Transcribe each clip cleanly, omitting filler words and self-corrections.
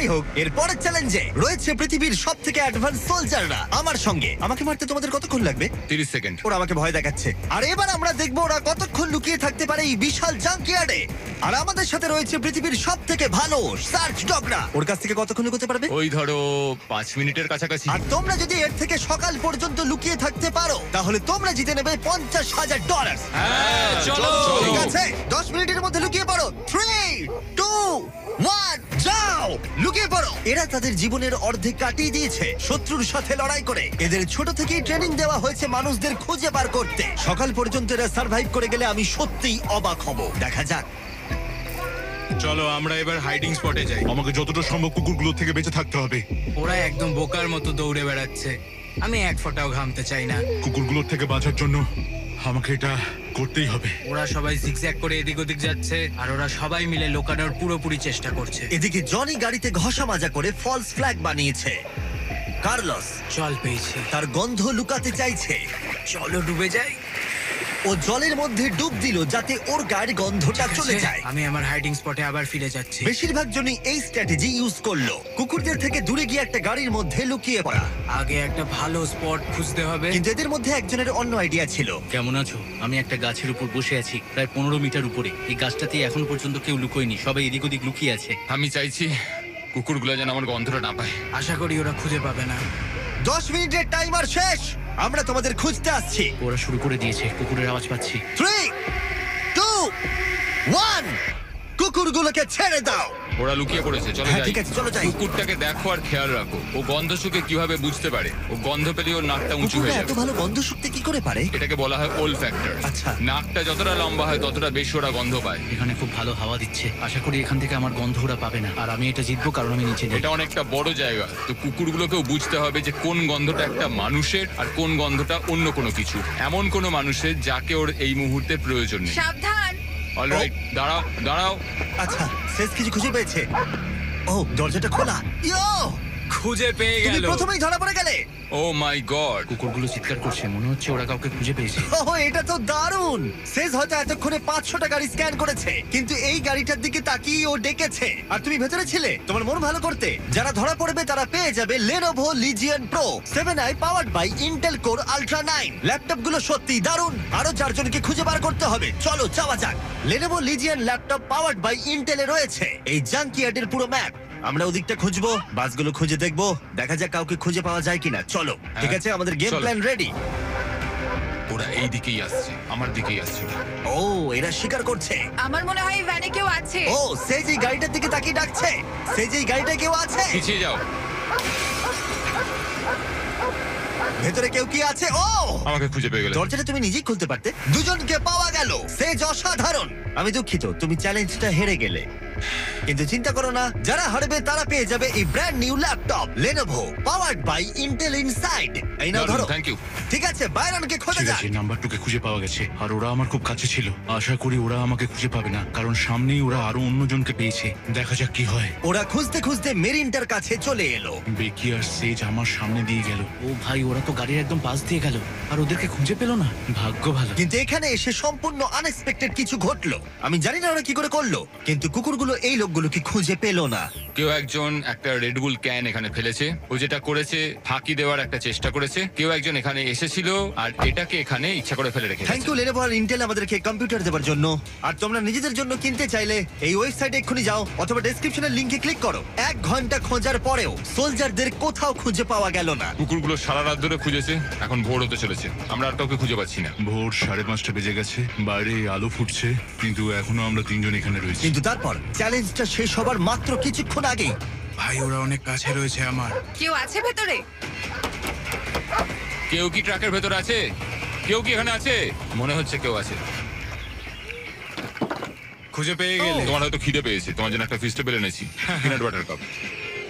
যাই হোক, এর পরের চ্যালেঞ্জে রয়েছে পৃথিবীর সব থেকে অ্যাডভান্স সোলজাররা আমার সঙ্গে। আমাকে মারতে তোমাদের কতক্ষণ লাগবে? 30 সেকেন্ড। ওরা আমাকে ভয় দেখাচ্ছে। আর এবার আমরা দেখবো ওরা কতক্ষণ লুকিয়ে থাকতে পারে এই বিশাল জাঙ্কিয়ার্ডে। আর আমাদের সাথে রয়েছে পৃথিবীর সব থেকে ভালো সার্চ ডগরা। ওর কাছ থেকে কতক্ষণ লুকোতে পারবে? ওই ধরো 5 মিনিটের কাছাকাছি। আর তোমরা যদি এর থেকে সকাল পর্যন্ত লুকিয়ে থাকতে পারো তাহলে তোমরা জিতে নেবে $50,000। হ্যাঁ, চলো। ঠিক আছে, 10 মিনিটের মধ্যে লুকিয়ে পড়ো। 3, 2, 1, যাও! লুকিয়ে পড়ো। এরা তাদের জীবনের অর্ধেক কাটিয়ে দিয়েছে শত্রুর সাথে লড়াই করে। এদের ছোট থেকেই ট্রেনিং দেওয়া হয়েছে মানুষদের খুঁজে বার করতে। সকাল পর্যন্ত এরা সার্ভাইভ করে গেলে আমি সত্যিই অবাক হব। দেখা যাক। চলো আমরা এবার হাইডিং স্পটে যাই। আমাকে যতটা সম্ভব কুকুরগুলো থেকে বেঁচে থাকতে হবে। ওরা একদম বোকার মতো দৌড়ে বেড়াচ্ছে, আমি এক ফোঁটাও ঘামতে চাই না। কুকুরগুলোর থেকে বাঁচার জন্য আমাকে এটা করতেই হবে। ওরা সবাই জিগজ্যাগ করে এদিক ওদিক যাচ্ছে, আর ওরা সবাই মিলে লোকানোর পুরোপুরি চেষ্টা করছে। এদিকে জনি গাড়িতে ঘষা মাজা করে ফলস ফ্ল্যাগ বানিয়েছে। কার্লোস জল পেয়েছি, তার গন্ধ লুকাতে চাইছে। চলো ডুবে যাই। ও জলের মধ্যে ডুব দিল যাতে ওর গায়ের গন্ধটা চলে যায়। আমি আমার হাইডিং স্পটে আবার ফিরে যাচ্ছি। বেশিরভাগ জনই এই স্ট্র্যাটেজি ইউজ করলো, কুকুরদের থেকে দূরে গিয়ে একটা গাড়ির মধ্যে লুকিয়ে পড়া। আগে একটা ভালো স্পট খুঁজতে হবে। কিন্তু এদের মধ্যে একজনের অন্য আইডিয়া ছিল। কেমন আছো? আমি একটা গাছের উপর বসে আছি, প্রায় 15 মিটার উপরে। এই গাছটাতে এখন পর্যন্ত কেউ লুকোয়নি, সবাই এদিক ওদিক লুকিয়ে আছে। আমি চাইছি কুকুরগুলো যেন আমার গন্ধটা না পায়। আশা করি ওরা খুঁজে পাবে না। 10 মিনিটের টাইমার শেষ। আমরা তোমাদের খুঁজতে আসছি। ওরা শুরু করে দিয়েছে, কুকুরের আওয়াজ পাচ্ছি। 3, 2, 1, কুকুরগুলোকে ছেড়ে দাও। ওরা লুকিয়ে পড়েছে, চলো হ্যাঁ, যাই। ঠিক আছে, চলো যাই। কুকুরটাকে দেখো আর খেয়াল রাখো, ও গন্ধ শুকে কিভাবে বুঝতে পারে। ও গন্ধ পেলে ওর নাকটা উঁচু কুকুররা হয়ে এত যাবে। ভালো গন্ধ শুকতে কি করে পারে? এটাকে বলা হয় ওল ফ্যাক্টর। আচ্ছা। নাকটা যতটা লম্বা হয় ততটা বেশি ওরা গন্ধ পায়। এখানে খুব ভালো হাওয়া দিচ্ছে, আশা করি এখান থেকে আমার গন্ধ ওরা পাবে না। আর আমি এটা জিতবো কারণ আমি নিচে নেই। এটা অনেকটা বড় জায়গা, তো কুকুরগুলোকেও বুঝতে হবে যে কোন গন্ধটা একটা মানুষের আর কোন গন্ধটা অন্য কোনো কিছু, এমন কোনো মানুষের যাকে ওর এই মুহূর্তে প্রয়োজন নেই। সাবধান। অলরাইট, দাঁড়াও দাঁড়াও। আচ্ছা, শেষ কিছু খুঁজে পেয়েছে। ও, দরজাটা খোলা। ইয়ো, খুঁজে পেয়ে তুমি গেল। প্রথমেই ধরা পড়ে গেলে। ও মাই গড। কুকুরগুলো চিৎকার করছে, মনে হচ্ছে ওরা কাউকে খুঁজে পেয়েছে। ওহ, এটা তো দারুণ। শেষ হয়তো এতক্ষণে 500টা গাড়ি স্ক্যান করেছে, কিন্তু এই গাড়িটার দিকে তাকিয়ে ও ডেকেছে। আর তুমি ভেতরে ছিলে তোমার মন ভালো করতে। যারা ধরা পড়বে তারা পেয়ে যাবে Lenovo Legion Pro 7i powered by Intel Core Ultra 9। ল্যাপটপগুলো সত্যিই দারুণ। আরো 4 জনকে খুঁজে বার করতে হবে। চলো যাওয়া যাক। Lenovo Legion laptop powered by Intel এ রয়েছে এই জাঙ্কিয়ার্ডের পুরো ম্যাপ। আমরা ওদিকটা খুঁজবো, বাসগুলো খুঁজে দেখবো, দেখা যাক কাউকে খুঁজে পাওয়া যায় কিনা। চলো, ঠিক আছে, আমাদের গেম চলো। Plan ready. ওরা এই দিকেই আসছে, আমার দিকেই আসছে ওরা। ও, এরা স্বীকার করছে। আমার মনে হয় এই ভ্যানে কেউ আছে। ও, সে যে গাড়িটার দিকে তাকিয়ে ডাকছে, সে যে গাড়িটা কেউ আছে। পিছিয়ে যাও। ভেতরে কেউ কি আছে? ও, আমাকে খুঁজে পেয়ে গেলে। দরজাটা তুমি নিজেই খুলতে পারতে। দুজনকে পাওয়া গেল। সে অসাধারণ। আমি দুঃখিত, তুমি চ্যালেঞ্জটা হেরে গেলে। কিন্তু চিন্তা করো না, যারা হারবে তারা পেয়ে যাবে এই brand new laptop Lenovo powered by Intel Inside। এই নাও ধরো। Thank you. ঠিক আছে, বাইরনকে খোঁজা ঠিক যাক। আছে, নাম্বারটুকে খুঁজে পাওয়া গেছে। আর ওরা আমার খুব কাছে ছিল। আশা করি ওরা আমাকে খুঁজে পাবে না, কারণ সামনেই ওরা আরো অন্যজনকে পেয়েছে। দেখা যাক কি হয়। ওরা খুঁজতে খুঁজতে মেরিনটার কাছে চলে এলো। বেকি আর সেজ আমার সামনে দিয়ে গেল। ও ভাই, ওরা তো গাড়ির একদম পাশ দিয়ে গেল, আর ওদেরকে খুঁজে পেলো না। ভাগ্য ভালো। কিন্তু এখানে এসে সম্পূর্ণ আনএক্সপেক্টেড কিছু ঘটলো। আমি জানি না ওরা কি করে করলো, কিন্তু কুকুরগুলো এই লোকগুলোকে খুঁজে পেলো না। কেউ একজন একটা রেডবুল ক্যান এখানে ফেলেছে। ও যেটা করেছে, ফাঁকি দেওয়ার একটা চেষ্টা করেছে। কেউ একজন এখানে এসেছিল আর এটাকে এখানে ইচ্ছা করে ফেলে রেখেছে। থ্যাংক ইউ Lenovo আর Intel আমাদেরকে কম্পিউটার দেওয়ার জন্য। আর তোমরা নিজেদের জন্য কিনতে চাইলে এই ওয়েবসাইটে এক্ষুনি যাও অথবা ডেসক্রিপশনের লিংকে ক্লিক করো। 1 ঘন্টা খোঁজার পরেও সোলজারদের কোথাও খুঁজে পাওয়া গেল না। কুকুরগুলো সারা রাত ধরে খুঁজেছে, এখন ভোর হতে চলেছে, আমরা আর কাউকে খুঁজে পাচ্ছি না। ভোর 5:30 বেজে গেছে, বাইরে আলো ফুটছে, কিন্তু এখনো আমরা 3 জন এখানে রয়েছি। কিন্তু তারপর চ্যালেঞ্জটা শেষ হবার মাত্র কিছুক্ষণ আগেই ভাই ওরা অনেক কাছে রয়েছে আমার। কেউ আছে ভেতরে? কেউ কি ট্রাকের ভেতর আছে? কেউ কি এখানে আছে? মনে হচ্ছে কেউ আছে। খুঁজে পেয়ে গেলে। তোমার হয়তো খিদে পেয়েছে, তোমার জন্য একটা ফিস্টেবল এনেছি, পিনাট বাটার কাপ।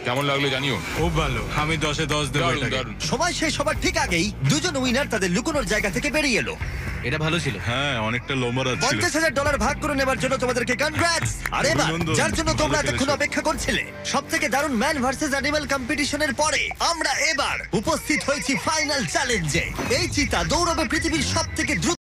কেমন লাগলো জানিও। খুব ভালো, আমি 10-এ 10 দেবো দারুণ এটাকে। দারুণ। সময় শেষ হবার ঠিক আগেই দুজন উইনার তাদের লুকোনোর জায়গা থেকে বেরিয়ে এলো। এটা ভালো ছিল। হ্যাঁ, অনেকটা লম্বা রাত ছিল। $50,000 ভাগ করে নেবার জন্য তোমাদেরকে কনগ্রাটস। আর এবার অভিনন্দন। যার জন্য তোমরা ভালো এতক্ষণ খেলেছো। অপেক্ষা করছিলে, সব থেকে দারুণ ম্যান ভার্সেস অ্যানিমাল কম্পিটিশনের পরে আমরা এবার উপস্থিত হয়েছি ফাইনাল চ্যালেঞ্জে। এই চিতা দৌড়বে পৃথিবীর সব থেকে দ্রুত